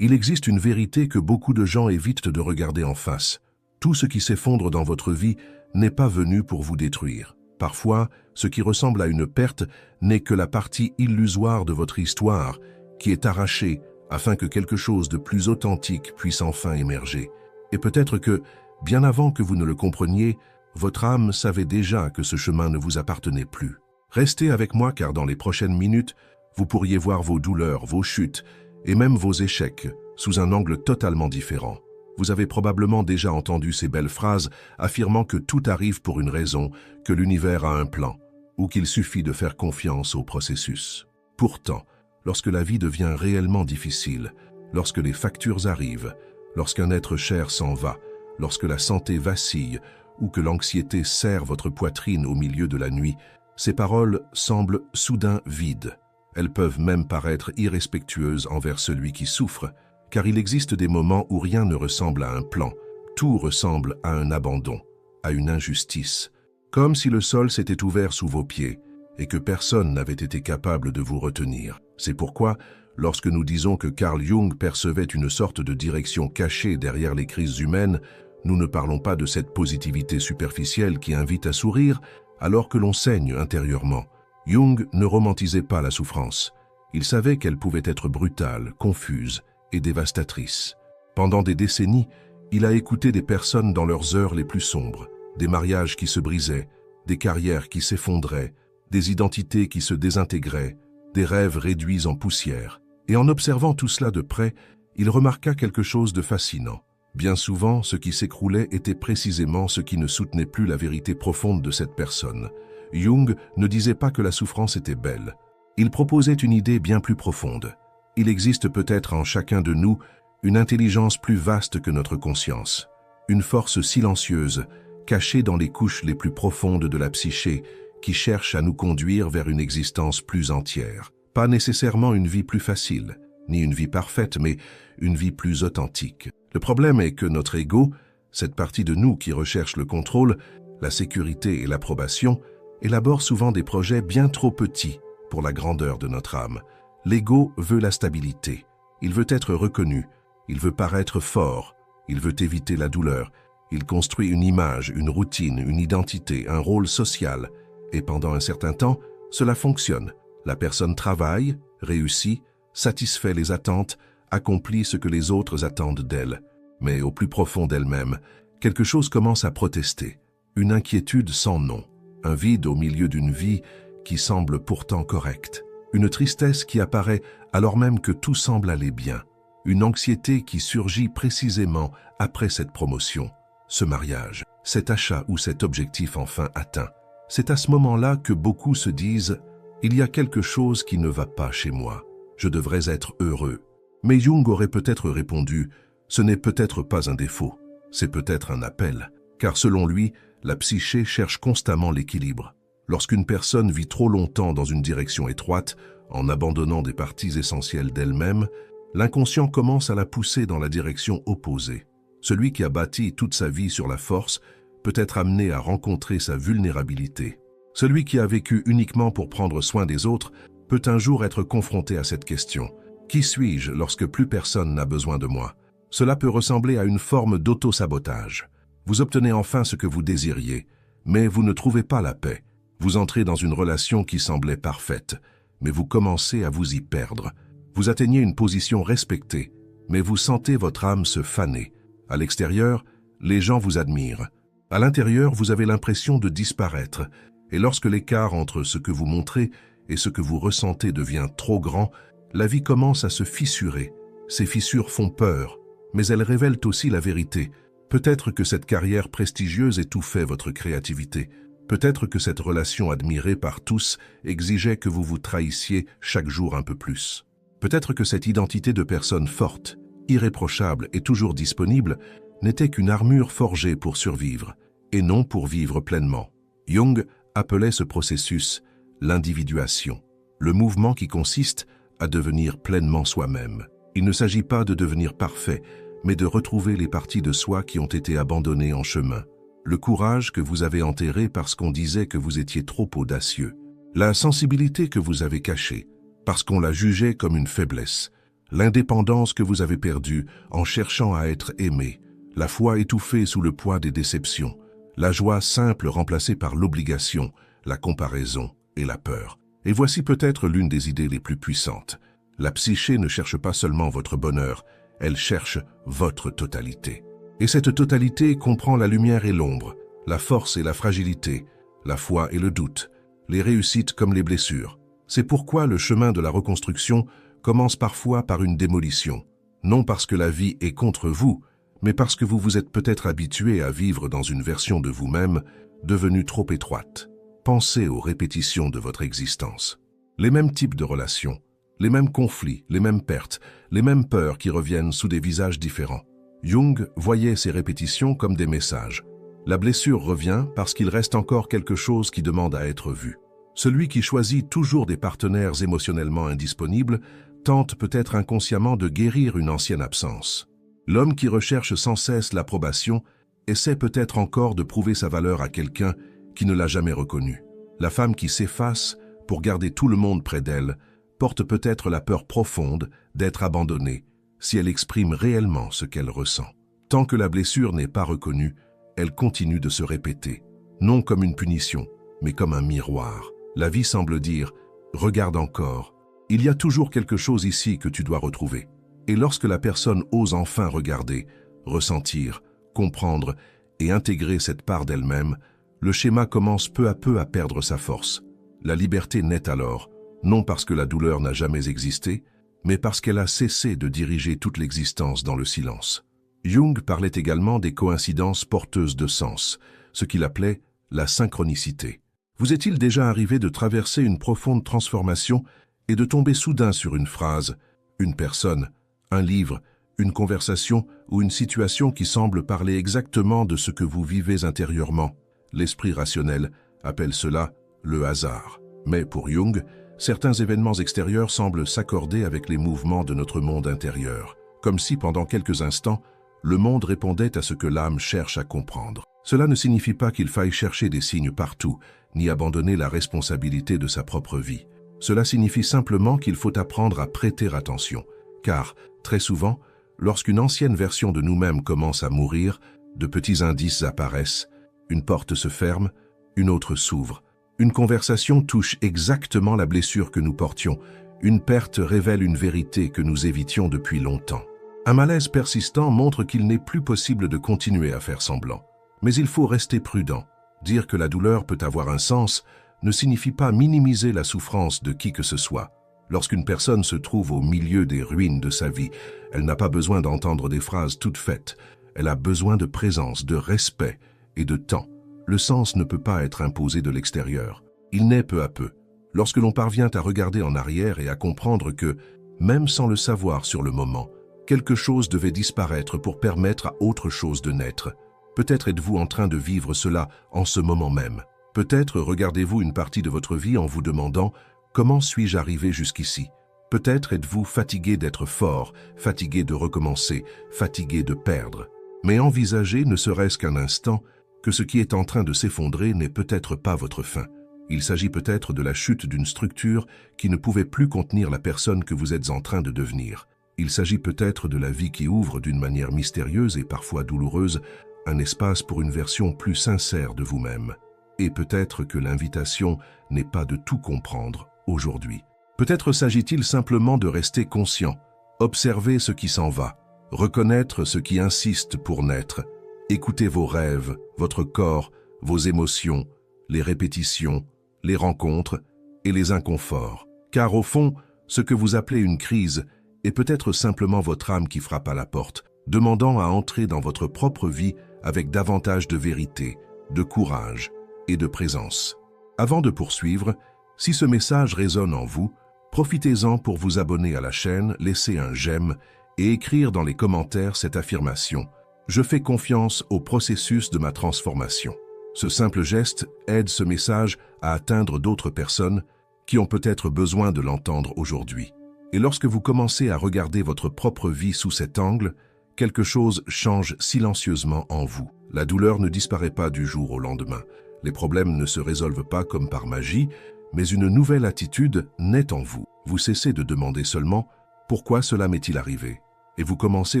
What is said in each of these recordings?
Il existe une vérité que beaucoup de gens évitent de regarder en face. Tout ce qui s'effondre dans votre vie n'est pas venu pour vous détruire. Parfois, ce qui ressemble à une perte n'est que la partie illusoire de votre histoire qui est arrachée afin que quelque chose de plus authentique puisse enfin émerger. Et peut-être que, bien avant que vous ne le compreniez, votre âme savait déjà que ce chemin ne vous appartenait plus. Restez avec moi car dans les prochaines minutes, vous pourriez voir vos douleurs, vos chutes et même vos échecs sous un angle totalement différent. Vous avez probablement déjà entendu ces belles phrases affirmant que tout arrive pour une raison, que l'univers a un plan, ou qu'il suffit de faire confiance au processus. Pourtant, lorsque la vie devient réellement difficile, lorsque les factures arrivent, lorsqu'un être cher s'en va, lorsque la santé vacille ou que l'anxiété serre votre poitrine au milieu de la nuit, ces paroles semblent soudain vides. Elles peuvent même paraître irrespectueuses envers celui qui souffre, car il existe des moments où rien ne ressemble à un plan, tout ressemble à un abandon, à une injustice, comme si le sol s'était ouvert sous vos pieds et que personne n'avait été capable de vous retenir. C'est pourquoi, lorsque nous disons que Carl Jung percevait une sorte de direction cachée derrière les crises humaines, nous ne parlons pas de cette positivité superficielle qui invite à sourire alors que l'on saigne intérieurement. Jung ne romantisait pas la souffrance. Il savait qu'elle pouvait être brutale, confuse et dévastatrice. Pendant des décennies, il a écouté des personnes dans leurs heures les plus sombres, des mariages qui se brisaient, des carrières qui s'effondraient, des identités qui se désintégraient, des rêves réduits en poussière. Et en observant tout cela de près, il remarqua quelque chose de fascinant. Bien souvent, ce qui s'écroulait était précisément ce qui ne soutenait plus la vérité profonde de cette personne. Jung ne disait pas que la souffrance était belle. Il proposait une idée bien plus profonde. Il existe peut-être en chacun de nous une intelligence plus vaste que notre conscience, une force silencieuse, cachée dans les couches les plus profondes de la psyché, qui cherche à nous conduire vers une existence plus entière. Pas nécessairement une vie plus facile, ni une vie parfaite, mais une vie plus authentique. Le problème est que notre ego, cette partie de nous qui recherche le contrôle, la sécurité et l'approbation, élabore souvent des projets bien trop petits pour la grandeur de notre âme. L'ego veut la stabilité, il veut être reconnu, il veut paraître fort, il veut éviter la douleur, il construit une image, une routine, une identité, un rôle social, et pendant un certain temps, cela fonctionne. La personne travaille, réussit, satisfait les attentes, accomplit ce que les autres attendent d'elle. Mais au plus profond d'elle-même, quelque chose commence à protester, une inquiétude sans nom, un vide au milieu d'une vie qui semble pourtant correcte, une tristesse qui apparaît alors même que tout semble aller bien, une anxiété qui surgit précisément après cette promotion, ce mariage, cet achat ou cet objectif enfin atteint. C'est à ce moment-là que beaucoup se disent « Il y a quelque chose qui ne va pas chez moi, je devrais être heureux ». Mais Jung aurait peut-être répondu « Ce n'est peut-être pas un défaut, c'est peut-être un appel ». Car selon lui, la psyché cherche constamment l'équilibre. Lorsqu'une personne vit trop longtemps dans une direction étroite, en abandonnant des parties essentielles d'elle-même, l'inconscient commence à la pousser dans la direction opposée. Celui qui a bâti toute sa vie sur la force peut être amené à rencontrer sa vulnérabilité. Celui qui a vécu uniquement pour prendre soin des autres peut un jour être confronté à cette question. Qui suis-je lorsque plus personne n'a besoin de moi? Cela peut ressembler à une forme d'auto-sabotage. Vous obtenez enfin ce que vous désiriez, mais vous ne trouvez pas la paix. Vous entrez dans une relation qui semblait parfaite, mais vous commencez à vous y perdre. Vous atteignez une position respectée, mais vous sentez votre âme se faner. À l'extérieur, les gens vous admirent. À l'intérieur, vous avez l'impression de disparaître. Et lorsque l'écart entre ce que vous montrez et ce que vous ressentez devient trop grand, la vie commence à se fissurer. Ces fissures font peur, mais elles révèlent aussi la vérité. Peut-être que cette carrière prestigieuse étouffait votre créativité. Peut-être que cette relation admirée par tous exigeait que vous vous trahissiez chaque jour un peu plus. Peut-être que cette identité de personne forte, irréprochable et toujours disponible n'était qu'une armure forgée pour survivre, et non pour vivre pleinement. Jung appelait ce processus l'individuation, le mouvement qui consiste à devenir pleinement soi-même. Il ne s'agit pas de devenir parfait, mais de retrouver les parties de soi qui ont été abandonnées en chemin. Le courage que vous avez enterré parce qu'on disait que vous étiez trop audacieux. La sensibilité que vous avez cachée, parce qu'on la jugeait comme une faiblesse. l'indépendance que vous avez perdue en cherchant à être aimé, la foi étouffée sous le poids des déceptions, la joie simple remplacée par l'obligation, la comparaison et la peur. Et voici peut-être l'une des idées les plus puissantes. La psyché ne cherche pas seulement votre bonheur, elle cherche votre totalité. Et cette totalité comprend la lumière et l'ombre, la force et la fragilité, la foi et le doute, les réussites comme les blessures. C'est pourquoi le chemin de la reconstruction commence parfois par une démolition. Non parce que la vie est contre vous, mais parce que vous vous êtes peut-être habitué à vivre dans une version de vous-même devenue trop étroite. Pensez aux répétitions de votre existence. Les mêmes types de relations, les mêmes conflits, les mêmes pertes, les mêmes peurs qui reviennent sous des visages différents. Jung voyait ces répétitions comme des messages. La blessure revient parce qu'il reste encore quelque chose qui demande à être vu. Celui qui choisit toujours des partenaires émotionnellement indisponibles tente peut-être inconsciemment de guérir une ancienne absence. L'homme qui recherche sans cesse l'approbation essaie peut-être encore de prouver sa valeur à quelqu'un qui ne l'a jamais reconnu. La femme qui s'efface pour garder tout le monde près d'elle porte peut-être la peur profonde d'être abandonnée si elle exprime réellement ce qu'elle ressent. Tant que la blessure n'est pas reconnue, elle continue de se répéter, non comme une punition, mais comme un miroir. La vie semble dire « Regarde encore, il y a toujours quelque chose ici que tu dois retrouver ». Et lorsque la personne ose enfin regarder, ressentir, comprendre et intégrer cette part d'elle-même, le schéma commence peu à peu à perdre sa force. La liberté naît alors, non parce que la douleur n'a jamais existé, mais parce qu'elle a cessé de diriger toute l'existence dans le silence. Jung parlait également des coïncidences porteuses de sens, ce qu'il appelait la synchronicité. Vous est-il déjà arrivé de traverser une profonde transformation et de tomber soudain sur une phrase, une personne, un livre, une conversation ou une situation qui semble parler exactement de ce que vous vivez intérieurement? L'esprit rationnel appelle cela le hasard. Mais pour Jung, certains événements extérieurs semblent s'accorder avec les mouvements de notre monde intérieur, comme si pendant quelques instants, le monde répondait à ce que l'âme cherche à comprendre. Cela ne signifie pas qu'il faille chercher des signes partout, ni abandonner la responsabilité de sa propre vie. Cela signifie simplement qu'il faut apprendre à prêter attention, car, très souvent, lorsqu'une ancienne version de nous-mêmes commence à mourir, de petits indices apparaissent, une porte se ferme, une autre s'ouvre. Une conversation touche exactement la blessure que nous portions, une perte révèle une vérité que nous évitions depuis longtemps. Un malaise persistant montre qu'il n'est plus possible de continuer à faire semblant. Mais il faut rester prudent. Dire que la douleur peut avoir un sens ne signifie pas minimiser la souffrance de qui que ce soit. Lorsqu'une personne se trouve au milieu des ruines de sa vie, elle n'a pas besoin d'entendre des phrases toutes faites. Elle a besoin de présence, de respect et de temps. Le sens ne peut pas être imposé de l'extérieur. Il naît peu à peu. Lorsque l'on parvient à regarder en arrière et à comprendre que, même sans le savoir sur le moment, quelque chose devait disparaître pour permettre à autre chose de naître. Peut-être êtes-vous en train de vivre cela en ce moment même. Peut-être regardez-vous une partie de votre vie en vous demandant « Comment suis-je arrivé jusqu'ici » Peut-être êtes-vous fatigué d'être fort, fatigué de recommencer, fatigué de perdre. Mais envisagez, ne serait-ce qu'un instant, que ce qui est en train de s'effondrer n'est peut-être pas votre fin. Il s'agit peut-être de la chute d'une structure qui ne pouvait plus contenir la personne que vous êtes en train de devenir. Il s'agit peut-être de la vie qui ouvre d'une manière mystérieuse et parfois douloureuse un espace pour une version plus sincère de vous-même. Et peut-être que l'invitation n'est pas de tout comprendre aujourd'hui. Peut-être s'agit-il simplement de rester conscient, observer ce qui s'en va, reconnaître ce qui insiste pour naître, écouter vos rêves, votre corps, vos émotions, les répétitions, les rencontres et les inconforts. Car au fond, ce que vous appelez une crise est peut-être simplement votre âme qui frappe à la porte, demandant à entrer dans votre propre vie avec davantage de vérité, de courage et de présence. Avant de poursuivre, si ce message résonne en vous, profitez-en pour vous abonner à la chaîne, laisser un j'aime et écrire dans les commentaires cette affirmation « Je fais confiance au processus de ma transformation ». Ce simple geste aide ce message à atteindre d'autres personnes qui ont peut-être besoin de l'entendre aujourd'hui. Et lorsque vous commencez à regarder votre propre vie sous cet angle, quelque chose change silencieusement en vous. La douleur ne disparaît pas du jour au lendemain. Les problèmes ne se résolvent pas comme par magie, mais une nouvelle attitude naît en vous. Vous cessez de demander seulement Pourquoi cela m'est-il arrivé? Et vous commencez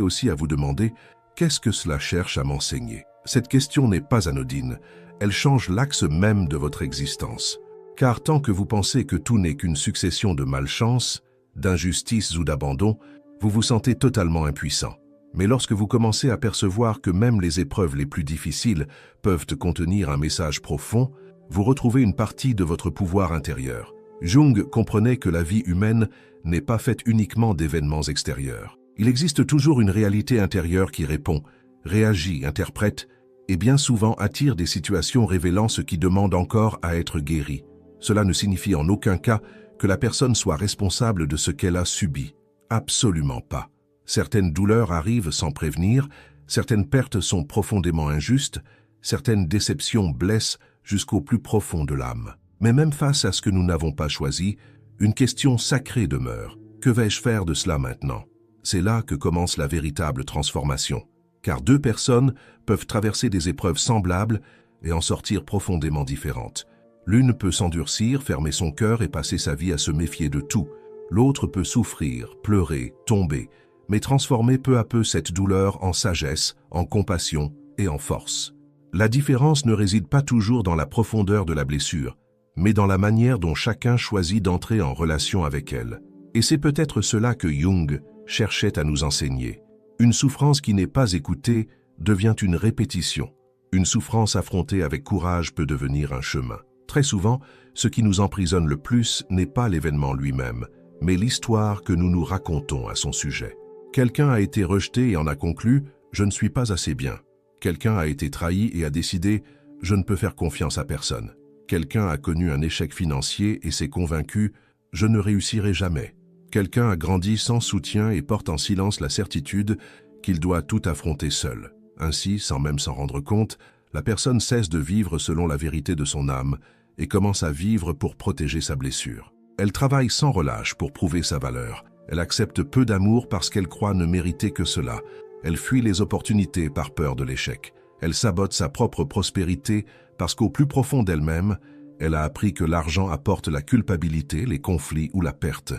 aussi à vous demander « Qu'est-ce que cela cherche à m'enseigner ?» Cette question n'est pas anodine, elle change l'axe même de votre existence. Car tant que vous pensez que tout n'est qu'une succession de malchance, d'injustices ou d'abandon, vous vous sentez totalement impuissant. Mais lorsque vous commencez à percevoir que même les épreuves les plus difficiles peuvent contenir un message profond, vous retrouvez une partie de votre pouvoir intérieur. Jung comprenait que la vie humaine n'est pas faite uniquement d'événements extérieurs. Il existe toujours une réalité intérieure qui répond, réagit, interprète et bien souvent attire des situations révélant ce qui demande encore à être guéri. Cela ne signifie en aucun cas que la personne soit responsable de ce qu'elle a subi. Absolument pas. Certaines douleurs arrivent sans prévenir, certaines pertes sont profondément injustes, certaines déceptions blessent jusqu'au plus profond de l'âme. Mais même face à ce que nous n'avons pas choisi, une question sacrée demeure. Que vais-je faire de cela maintenant? C'est là que commence la véritable transformation. Car deux personnes peuvent traverser des épreuves semblables et en sortir profondément différentes. L'une peut s'endurcir, fermer son cœur et passer sa vie à se méfier de tout. L'autre peut souffrir, pleurer, tomber, mais transformer peu à peu cette douleur en sagesse, en compassion et en force. La différence ne réside pas toujours dans la profondeur de la blessure, mais dans la manière dont chacun choisit d'entrer en relation avec elle. Et c'est peut-être cela que Jung cherchait à nous enseigner. Une souffrance qui n'est pas écoutée devient une répétition. Une souffrance affrontée avec courage peut devenir un chemin. Très souvent, ce qui nous emprisonne le plus n'est pas l'événement lui-même, mais l'histoire que nous nous racontons à son sujet. Quelqu'un a été rejeté et en a conclu « je ne suis pas assez bien ». Quelqu'un a été trahi et a décidé « je ne peux faire confiance à personne ». Quelqu'un a connu un échec financier et s'est convaincu « je ne réussirai jamais ». Quelqu'un a grandi sans soutien et porte en silence la certitude qu'il doit tout affronter seul. Ainsi, sans même s'en rendre compte, la personne cesse de vivre selon la vérité de son âme et commence à vivre pour protéger sa blessure. Elle travaille sans relâche pour prouver sa valeur. Elle accepte peu d'amour parce qu'elle croit ne mériter que cela. Elle fuit les opportunités par peur de l'échec. Elle sabote sa propre prospérité parce qu'au plus profond d'elle-même, elle a appris que l'argent apporte la culpabilité, les conflits ou la perte.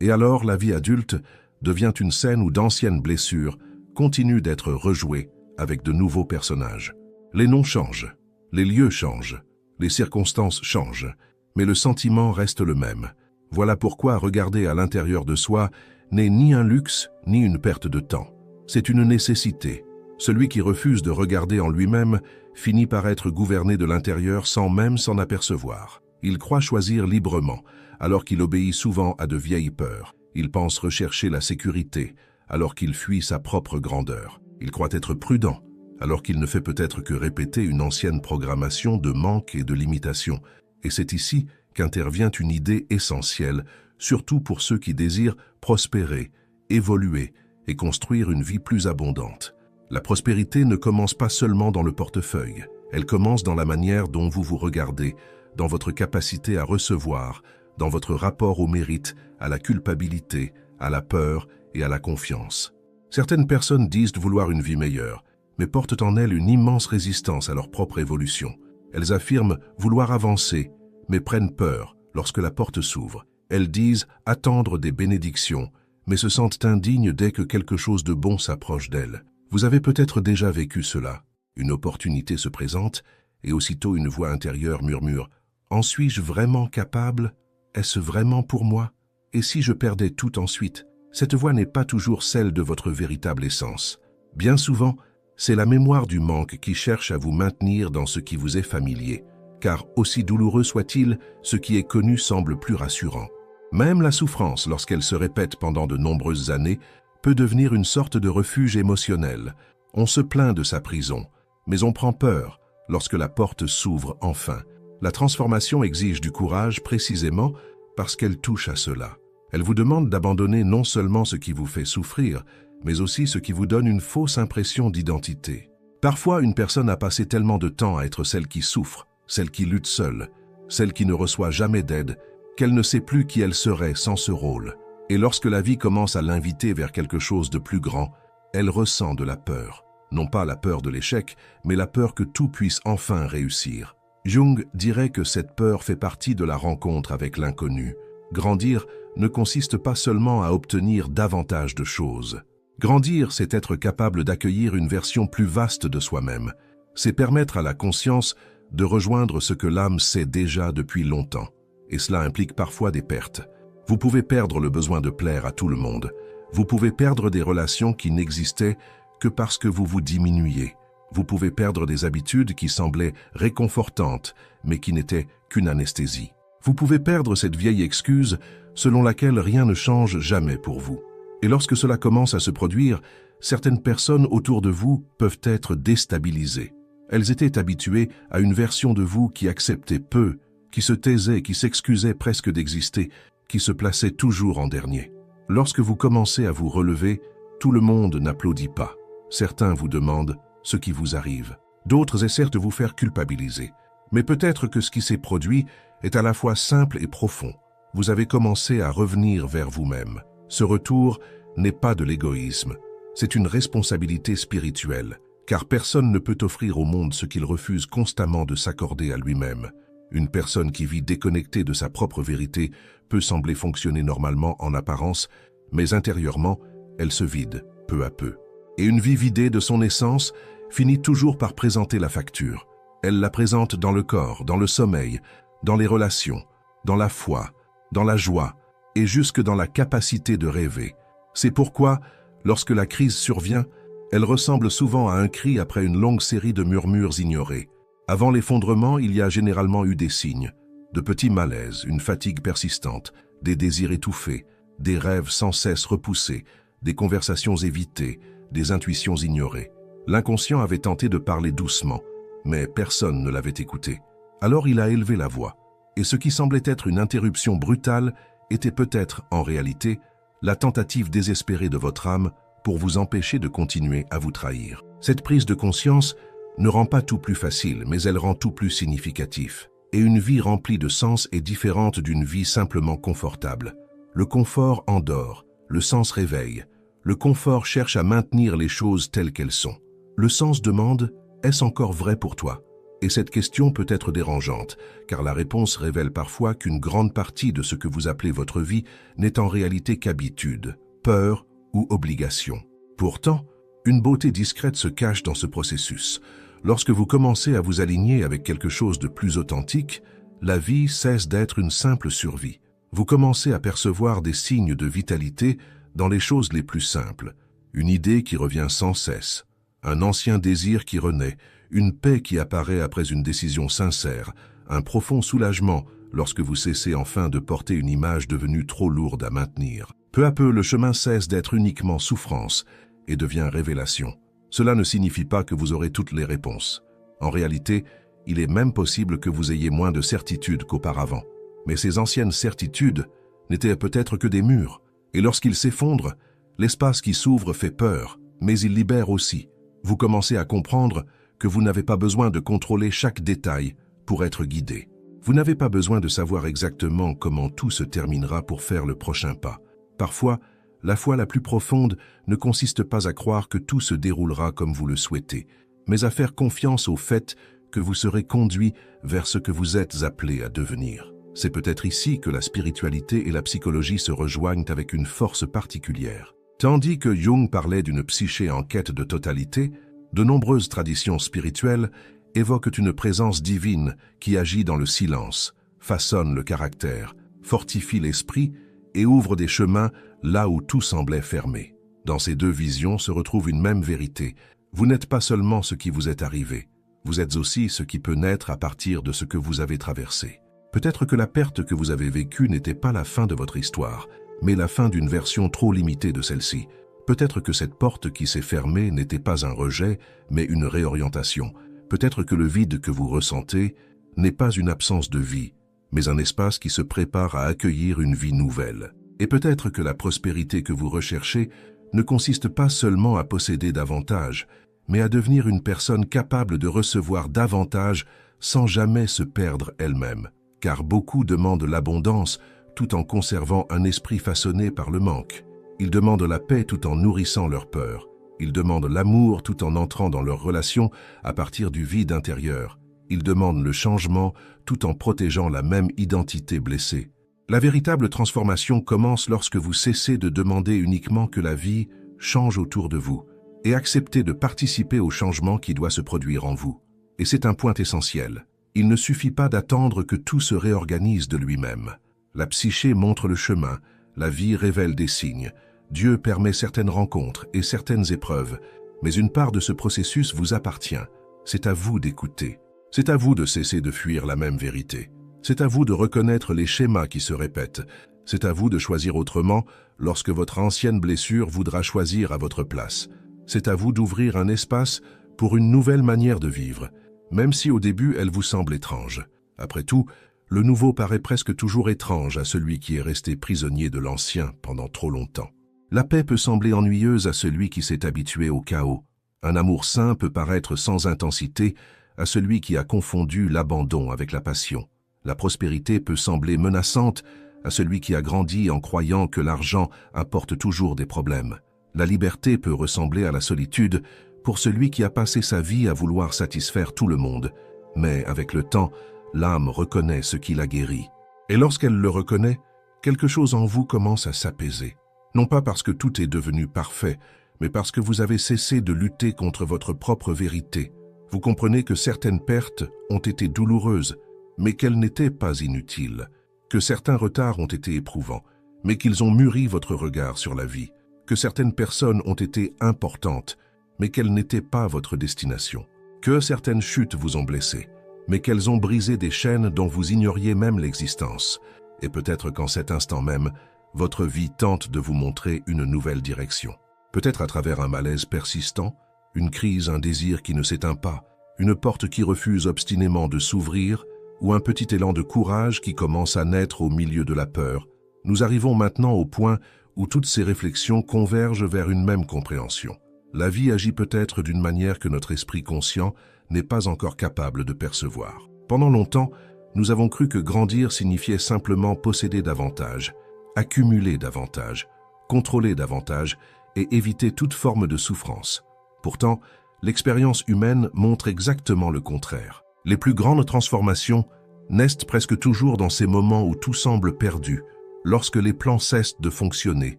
Et alors, la vie adulte devient une scène où d'anciennes blessures continuent d'être rejouées avec de nouveaux personnages. Les noms changent, les lieux changent, les circonstances changent, mais le sentiment reste le même. Voilà pourquoi regarder à l'intérieur de soi n'est ni un luxe ni une perte de temps. C'est une nécessité. Celui qui refuse de regarder en lui-même finit par être gouverné de l'intérieur sans même s'en apercevoir. Il croit choisir librement, alors qu'il obéit souvent à de vieilles peurs. Il pense rechercher la sécurité, alors qu'il fuit sa propre grandeur. Il croit être prudent, alors qu'il ne fait peut-être que répéter une ancienne programmation de manque et de limitation. Et c'est ici qu'intervient une idée essentielle, surtout pour ceux qui désirent prospérer, évoluer et construire une vie plus abondante. La prospérité ne commence pas seulement dans le portefeuille, elle commence dans la manière dont vous vous regardez, dans votre capacité à recevoir, dans votre rapport au mérite, à la culpabilité, à la peur et à la confiance. Certaines personnes disent vouloir une vie meilleure, mais portent en elles une immense résistance à leur propre évolution. Elles affirment vouloir avancer, mais prennent peur lorsque la porte s'ouvre. Elles disent attendre des bénédictions, mais se sentent indignes dès que quelque chose de bon s'approche d'elles. Vous avez peut-être déjà vécu cela. Une opportunité se présente, et aussitôt une voix intérieure murmure « En suis-je vraiment capable? Est-ce vraiment pour moi? Et si je perdais tout ensuite ?» Cette voix n'est pas toujours celle de votre véritable essence. Bien souvent, c'est la mémoire du manque qui cherche à vous maintenir dans ce qui vous est familier. Car aussi douloureux soit-il, ce qui est connu semble plus rassurant. Même la souffrance, lorsqu'elle se répète pendant de nombreuses années, peut devenir une sorte de refuge émotionnel. On se plaint de sa prison, mais on prend peur lorsque la porte s'ouvre enfin. La transformation exige du courage précisément parce qu'elle touche à cela. Elle vous demande d'abandonner non seulement ce qui vous fait souffrir, mais aussi ce qui vous donne une fausse impression d'identité. Parfois, une personne a passé tellement de temps à être celle qui souffre, celle qui lutte seule, celle qui ne reçoit jamais d'aide, qu'elle ne sait plus qui elle serait sans ce rôle. Et lorsque la vie commence à l'inviter vers quelque chose de plus grand, elle ressent de la peur. Non pas la peur de l'échec, mais la peur que tout puisse enfin réussir. Jung dirait que cette peur fait partie de la rencontre avec l'inconnu. Grandir ne consiste pas seulement à obtenir davantage de choses. Grandir, c'est être capable d'accueillir une version plus vaste de soi-même. C'est permettre à la conscience de rejoindre ce que l'âme sait déjà depuis longtemps. Et cela implique parfois des pertes. Vous pouvez perdre le besoin de plaire à tout le monde. Vous pouvez perdre des relations qui n'existaient que parce que vous vous diminuiez. Vous pouvez perdre des habitudes qui semblaient réconfortantes, mais qui n'étaient qu'une anesthésie. Vous pouvez perdre cette vieille excuse selon laquelle rien ne change jamais pour vous. Et lorsque cela commence à se produire, certaines personnes autour de vous peuvent être déstabilisées. Elles étaient habituées à une version de vous qui acceptait peu, qui se taisait, qui s'excusait presque d'exister, qui se plaçait toujours en dernier. Lorsque vous commencez à vous relever, tout le monde n'applaudit pas. Certains vous demandent ce qui vous arrive. D'autres essaient de vous faire culpabiliser. Mais peut-être que ce qui s'est produit est à la fois simple et profond. Vous avez commencé à revenir vers vous-même. Ce retour n'est pas de l'égoïsme. C'est une responsabilité spirituelle, car personne ne peut offrir au monde ce qu'il refuse constamment de s'accorder à lui-même. Une personne qui vit déconnectée de sa propre vérité peut sembler fonctionner normalement en apparence, mais intérieurement, elle se vide peu à peu. Et une vie vidée de son essence finit toujours par présenter la facture. Elle la présente dans le corps, dans le sommeil, dans les relations, dans la foi, dans la joie et jusque dans la capacité de rêver. C'est pourquoi, lorsque la crise survient, elle ressemble souvent à un cri après une longue série de murmures ignorés. Avant l'effondrement, il y a généralement eu des signes, de petits malaises, une fatigue persistante, des désirs étouffés, des rêves sans cesse repoussés, des conversations évitées, des intuitions ignorées. L'inconscient avait tenté de parler doucement, mais personne ne l'avait écouté. Alors il a élevé la voix, et ce qui semblait être une interruption brutale était peut-être, en réalité, la tentative désespérée de votre âme pour vous empêcher de continuer à vous trahir. Cette prise de conscience ne rend pas tout plus facile, mais elle rend tout plus significatif. Et une vie remplie de sens est différente d'une vie simplement confortable. Le confort endort, le sens réveille. Le confort cherche à maintenir les choses telles qu'elles sont. Le sens demande « Est-ce encore vrai pour toi ?» Et cette question peut être dérangeante, car la réponse révèle parfois qu'une grande partie de ce que vous appelez votre vie n'est en réalité qu'habitude, peur ou obligation. Pourtant, une beauté discrète se cache dans ce processus. Lorsque vous commencez à vous aligner avec quelque chose de plus authentique, la vie cesse d'être une simple survie. Vous commencez à percevoir des signes de vitalité dans les choses les plus simples. Une idée qui revient sans cesse, un ancien désir qui renaît, une paix qui apparaît après une décision sincère, un profond soulagement lorsque vous cessez enfin de porter une image devenue trop lourde à maintenir. Peu à peu, le chemin cesse d'être uniquement souffrance et devient révélation. Cela ne signifie pas que vous aurez toutes les réponses. En réalité, il est même possible que vous ayez moins de certitudes qu'auparavant. Mais ces anciennes certitudes n'étaient peut-être que des murs. Et lorsqu'ils s'effondrent, l'espace qui s'ouvre fait peur, mais il libère aussi. Vous commencez à comprendre que vous n'avez pas besoin de contrôler chaque détail pour être guidé. Vous n'avez pas besoin de savoir exactement comment tout se terminera pour faire le prochain pas. Parfois, la foi la plus profonde ne consiste pas à croire que tout se déroulera comme vous le souhaitez, mais à faire confiance au fait que vous serez conduit vers ce que vous êtes appelé à devenir. C'est peut-être ici que la spiritualité et la psychologie se rejoignent avec une force particulière. Tandis que Jung parlait d'une psyché en quête de totalité, de nombreuses traditions spirituelles évoquent une présence divine qui agit dans le silence, façonne le caractère, fortifie l'esprit et ouvre des chemins là où tout semblait fermé. Dans ces deux visions se retrouve une même vérité. Vous n'êtes pas seulement ce qui vous est arrivé, vous êtes aussi ce qui peut naître à partir de ce que vous avez traversé. Peut-être que la perte que vous avez vécue n'était pas la fin de votre histoire, mais la fin d'une version trop limitée de celle-ci. Peut-être que cette porte qui s'est fermée n'était pas un rejet, mais une réorientation. Peut-être que le vide que vous ressentez n'est pas une absence de vie, mais un espace qui se prépare à accueillir une vie nouvelle. Et peut-être que la prospérité que vous recherchez ne consiste pas seulement à posséder davantage, mais à devenir une personne capable de recevoir davantage sans jamais se perdre elle-même. Car beaucoup demandent l'abondance tout en conservant un esprit façonné par le manque. Ils demandent la paix tout en nourrissant leur peur. Ils demandent l'amour tout en entrant dans leurs relations à partir du vide intérieur. Ils demandent le changement tout en protégeant la même identité blessée. La véritable transformation commence lorsque vous cessez de demander uniquement que la vie change autour de vous et acceptez de participer au changement qui doit se produire en vous. Et c'est un point essentiel. Il ne suffit pas d'attendre que tout se réorganise de lui-même. La psyché montre le chemin, la vie révèle des signes, Dieu permet certaines rencontres et certaines épreuves, mais une part de ce processus vous appartient. C'est à vous d'écouter. C'est à vous de cesser de fuir la même vérité. C'est à vous de reconnaître les schémas qui se répètent. C'est à vous de choisir autrement lorsque votre ancienne blessure voudra choisir à votre place. C'est à vous d'ouvrir un espace pour une nouvelle manière de vivre, même si au début elle vous semble étrange. Après tout, le nouveau paraît presque toujours étrange à celui qui est resté prisonnier de l'ancien pendant trop longtemps. La paix peut sembler ennuyeuse à celui qui s'est habitué au chaos. Un amour sain peut paraître sans intensité à celui qui a confondu l'abandon avec la passion. La prospérité peut sembler menaçante à celui qui a grandi en croyant que l'argent apporte toujours des problèmes. La liberté peut ressembler à la solitude pour celui qui a passé sa vie à vouloir satisfaire tout le monde. Mais avec le temps, l'âme reconnaît ce qui la guérit. Et lorsqu'elle le reconnaît, quelque chose en vous commence à s'apaiser. Non pas parce que tout est devenu parfait, mais parce que vous avez cessé de lutter contre votre propre vérité. Vous comprenez que certaines pertes ont été douloureuses, mais qu'elles n'étaient pas inutiles, que certains retards ont été éprouvants, mais qu'ils ont mûri votre regard sur la vie, que certaines personnes ont été importantes, mais qu'elles n'étaient pas votre destination, que certaines chutes vous ont blessé, mais qu'elles ont brisé des chaînes dont vous ignoriez même l'existence, et peut-être qu'en cet instant même, votre vie tente de vous montrer une nouvelle direction. Peut-être à travers un malaise persistant, une crise, un désir qui ne s'éteint pas, une porte qui refuse obstinément de s'ouvrir, ou un petit élan de courage qui commence à naître au milieu de la peur. Nous arrivons maintenant au point où toutes ces réflexions convergent vers une même compréhension. La vie agit peut-être d'une manière que notre esprit conscient n'est pas encore capable de percevoir. Pendant longtemps, nous avons cru que grandir signifiait simplement posséder davantage, accumuler davantage, contrôler davantage et éviter toute forme de souffrance. Pourtant, l'expérience humaine montre exactement le contraire. Les plus grandes transformations naissent presque toujours dans ces moments où tout semble perdu, lorsque les plans cessent de fonctionner,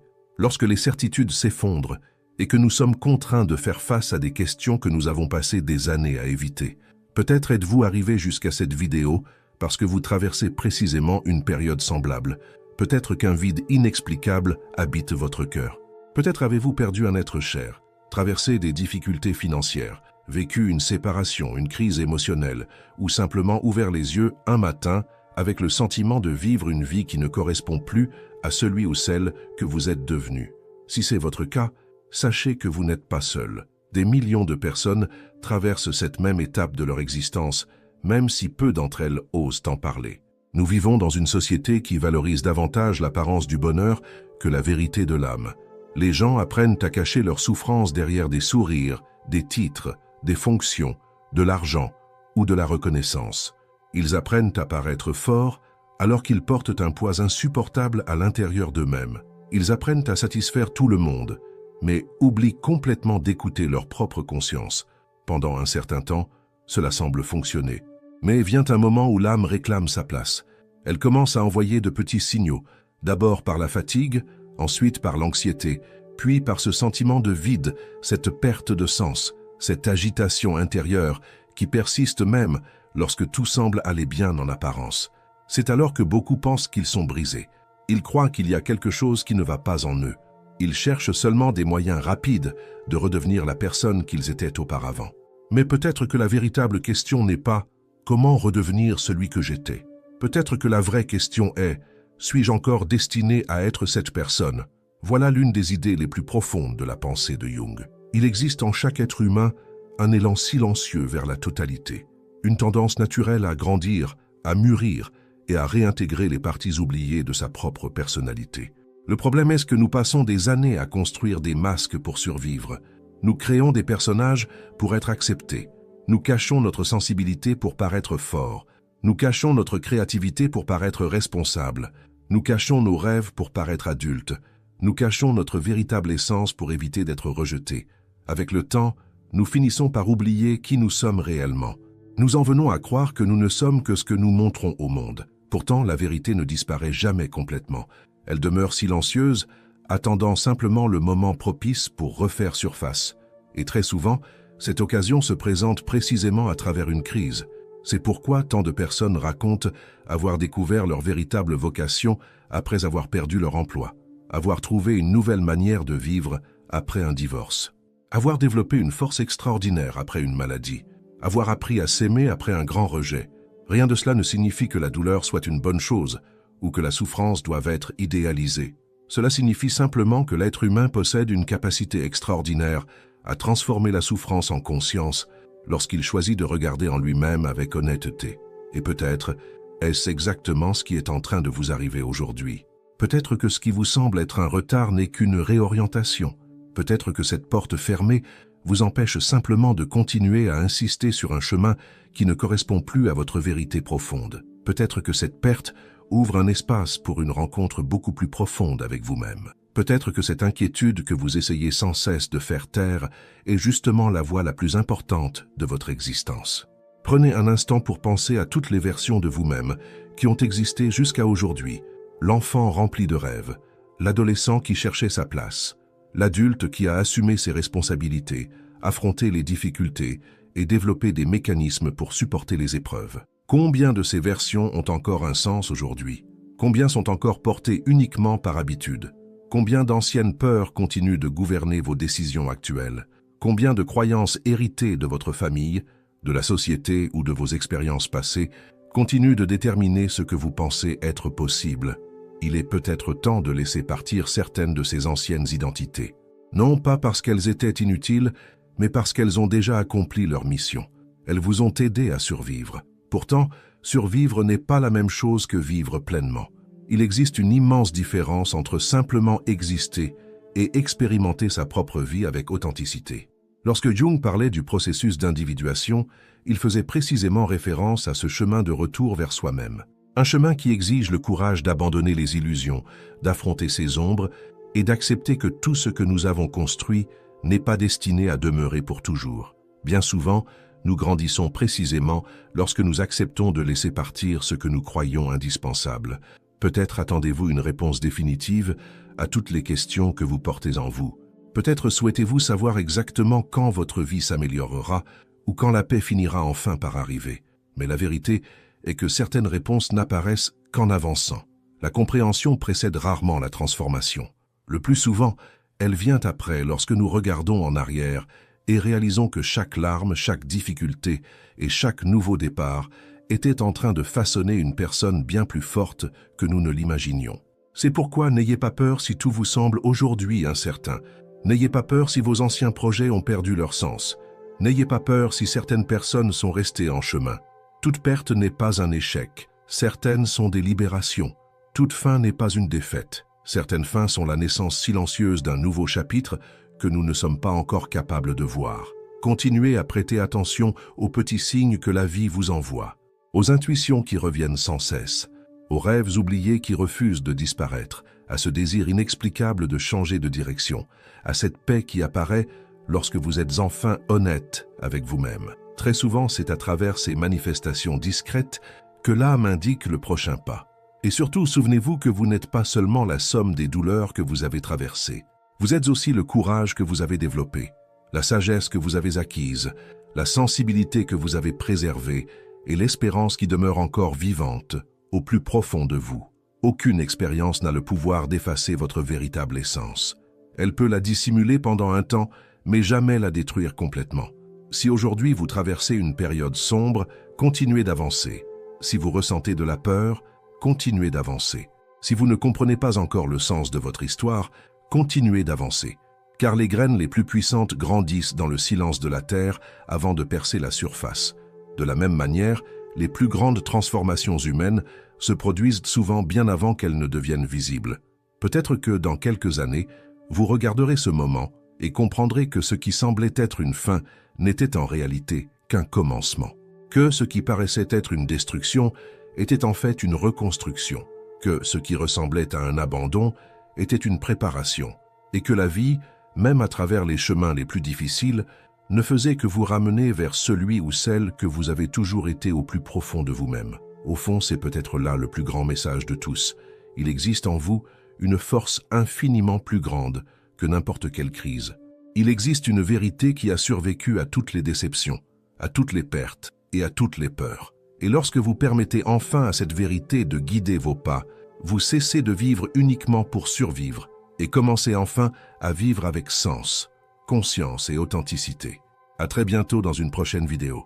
lorsque les certitudes s'effondrent et que nous sommes contraints de faire face à des questions que nous avons passé des années à éviter. Peut-être êtes-vous arrivé jusqu'à cette vidéo parce que vous traversez précisément une période semblable. Peut-être qu'un vide inexplicable habite votre cœur. Peut-être avez-vous perdu un être cher, traversé des difficultés financières, vécu une séparation, une crise émotionnelle, ou simplement ouvert les yeux un matin avec le sentiment de vivre une vie qui ne correspond plus à celui ou celle que vous êtes devenu. Si c'est votre cas, sachez que vous n'êtes pas seul. Des millions de personnes traversent cette même étape de leur existence, même si peu d'entre elles osent en parler. Nous vivons dans une société qui valorise davantage l'apparence du bonheur que la vérité de l'âme. Les gens apprennent à cacher leurs souffrances derrière des sourires, des titres, des fonctions, de l'argent ou de la reconnaissance. Ils apprennent à paraître forts alors qu'ils portent un poids insupportable à l'intérieur d'eux-mêmes. Ils apprennent à satisfaire tout le monde, mais oublient complètement d'écouter leur propre conscience. Pendant un certain temps, cela semble fonctionner. Mais vient un moment où l'âme réclame sa place. Elle commence à envoyer de petits signaux, d'abord par la fatigue, ensuite par l'anxiété, puis par ce sentiment de vide, cette perte de sens, cette agitation intérieure qui persiste même lorsque tout semble aller bien en apparence. C'est alors que beaucoup pensent qu'ils sont brisés. Ils croient qu'il y a quelque chose qui ne va pas en eux. Ils cherchent seulement des moyens rapides de redevenir la personne qu'ils étaient auparavant. Mais peut-être que la véritable question n'est pas « Comment redevenir celui que j'étais ?» Peut-être que la vraie question est « Suis-je encore destiné à être cette personne ?» Voilà l'une des idées les plus profondes de la pensée de Jung. Il existe en chaque être humain un élan silencieux vers la totalité, une tendance naturelle à grandir, à mûrir et à réintégrer les parties oubliées de sa propre personnalité. Le problème est que nous passons des années à construire des masques pour survivre. Nous créons des personnages pour être acceptés. Nous cachons notre sensibilité pour paraître forts. Nous cachons notre créativité pour paraître responsables. Nous cachons nos rêves pour paraître adultes. Nous cachons notre véritable essence pour éviter d'être rejetés. Avec le temps, nous finissons par oublier qui nous sommes réellement. Nous en venons à croire que nous ne sommes que ce que nous montrons au monde. Pourtant, la vérité ne disparaît jamais complètement. Elle demeure silencieuse, attendant simplement le moment propice pour refaire surface. Et très souvent, cette occasion se présente précisément à travers une crise. C'est pourquoi tant de personnes racontent avoir découvert leur véritable vocation après avoir perdu leur emploi, avoir trouvé une nouvelle manière de vivre après un divorce, avoir développé une force extraordinaire après une maladie, avoir appris à s'aimer après un grand rejet. Rien de cela ne signifie que la douleur soit une bonne chose ou que la souffrance doive être idéalisée. Cela signifie simplement que l'être humain possède une capacité extraordinaire à transformer la souffrance en conscience lorsqu'il choisit de regarder en lui-même avec honnêteté. Et peut-être est-ce exactement ce qui est en train de vous arriver aujourd'hui. Peut-être que ce qui vous semble être un retard n'est qu'une réorientation. Peut-être que cette porte fermée vous empêche simplement de continuer à insister sur un chemin qui ne correspond plus à votre vérité profonde. Peut-être que cette perte ouvre un espace pour une rencontre beaucoup plus profonde avec vous-même. Peut-être que cette inquiétude que vous essayez sans cesse de faire taire est justement la voie la plus importante de votre existence. Prenez un instant pour penser à toutes les versions de vous-même qui ont existé jusqu'à aujourd'hui. L'enfant rempli de rêves, l'adolescent qui cherchait sa place, l'adulte qui a assumé ses responsabilités, affronté les difficultés et développé des mécanismes pour supporter les épreuves. Combien de ces versions ont encore un sens aujourd'hui? Combien sont encore portées uniquement par habitude? Combien d'anciennes peurs continuent de gouverner vos décisions actuelles? Combien de croyances héritées de votre famille, de la société ou de vos expériences passées continuent de déterminer ce que vous pensez être possible? Il est peut-être temps de laisser partir certaines de ces anciennes identités. Non pas parce qu'elles étaient inutiles, mais parce qu'elles ont déjà accompli leur mission. Elles vous ont aidé à survivre. Pourtant, survivre n'est pas la même chose que vivre pleinement. Il existe une immense différence entre simplement exister et expérimenter sa propre vie avec authenticité. Lorsque Jung parlait du processus d'individuation, il faisait précisément référence à ce chemin de retour vers soi-même. Un chemin qui exige le courage d'abandonner les illusions, d'affronter ses ombres et d'accepter que tout ce que nous avons construit n'est pas destiné à demeurer pour toujours. Bien souvent, nous grandissons précisément lorsque nous acceptons de laisser partir ce que nous croyons indispensable. Peut-être attendez-vous une réponse définitive à toutes les questions que vous portez en vous. Peut-être souhaitez-vous savoir exactement quand votre vie s'améliorera ou quand la paix finira enfin par arriver. Mais la vérité est que certaines réponses n'apparaissent qu'en avançant. La compréhension précède rarement la transformation. Le plus souvent, elle vient après lorsque nous regardons en arrière et réalisons que chaque larme, chaque difficulté et chaque nouveau départ était en train de façonner une personne bien plus forte que nous ne l'imaginions. C'est pourquoi n'ayez pas peur si tout vous semble aujourd'hui incertain. N'ayez pas peur si vos anciens projets ont perdu leur sens. N'ayez pas peur si certaines personnes sont restées en chemin. Toute perte n'est pas un échec. Certaines sont des libérations. Toute fin n'est pas une défaite. Certaines fins sont la naissance silencieuse d'un nouveau chapitre que nous ne sommes pas encore capables de voir. Continuez à prêter attention aux petits signes que la vie vous envoie, aux intuitions qui reviennent sans cesse, aux rêves oubliés qui refusent de disparaître, à ce désir inexplicable de changer de direction, à cette paix qui apparaît lorsque vous êtes enfin honnête avec vous-même. Très souvent, c'est à travers ces manifestations discrètes que l'âme indique le prochain pas. Et surtout, souvenez-vous que vous n'êtes pas seulement la somme des douleurs que vous avez traversées. Vous êtes aussi le courage que vous avez développé, la sagesse que vous avez acquise, la sensibilité que vous avez préservée et l'espérance qui demeure encore vivante au plus profond de vous. Aucune expérience n'a le pouvoir d'effacer votre véritable essence. Elle peut la dissimuler pendant un temps, mais jamais la détruire complètement. Si aujourd'hui vous traversez une période sombre, continuez d'avancer. Si vous ressentez de la peur, continuez d'avancer. Si vous ne comprenez pas encore le sens de votre histoire, continuez d'avancer. Car les graines les plus puissantes grandissent dans le silence de la terre avant de percer la surface. De la même manière, les plus grandes transformations humaines se produisent souvent bien avant qu'elles ne deviennent visibles. Peut-être que dans quelques années, vous regarderez ce moment et comprendrez que ce qui semblait être une fin n'était en réalité qu'un commencement. Que ce qui paraissait être une destruction était en fait une reconstruction. Que ce qui ressemblait à un abandon était une préparation. Et que la vie, même à travers les chemins les plus difficiles, ne faisait que vous ramener vers celui ou celle que vous avez toujours été au plus profond de vous-même. Au fond, c'est peut-être là le plus grand message de tous. Il existe en vous une force infiniment plus grande que n'importe quelle crise. Il existe une vérité qui a survécu à toutes les déceptions, à toutes les pertes et à toutes les peurs. Et lorsque vous permettez enfin à cette vérité de guider vos pas, vous cessez de vivre uniquement pour survivre et commencez enfin à vivre avec sens, conscience et authenticité. À très bientôt dans une prochaine vidéo.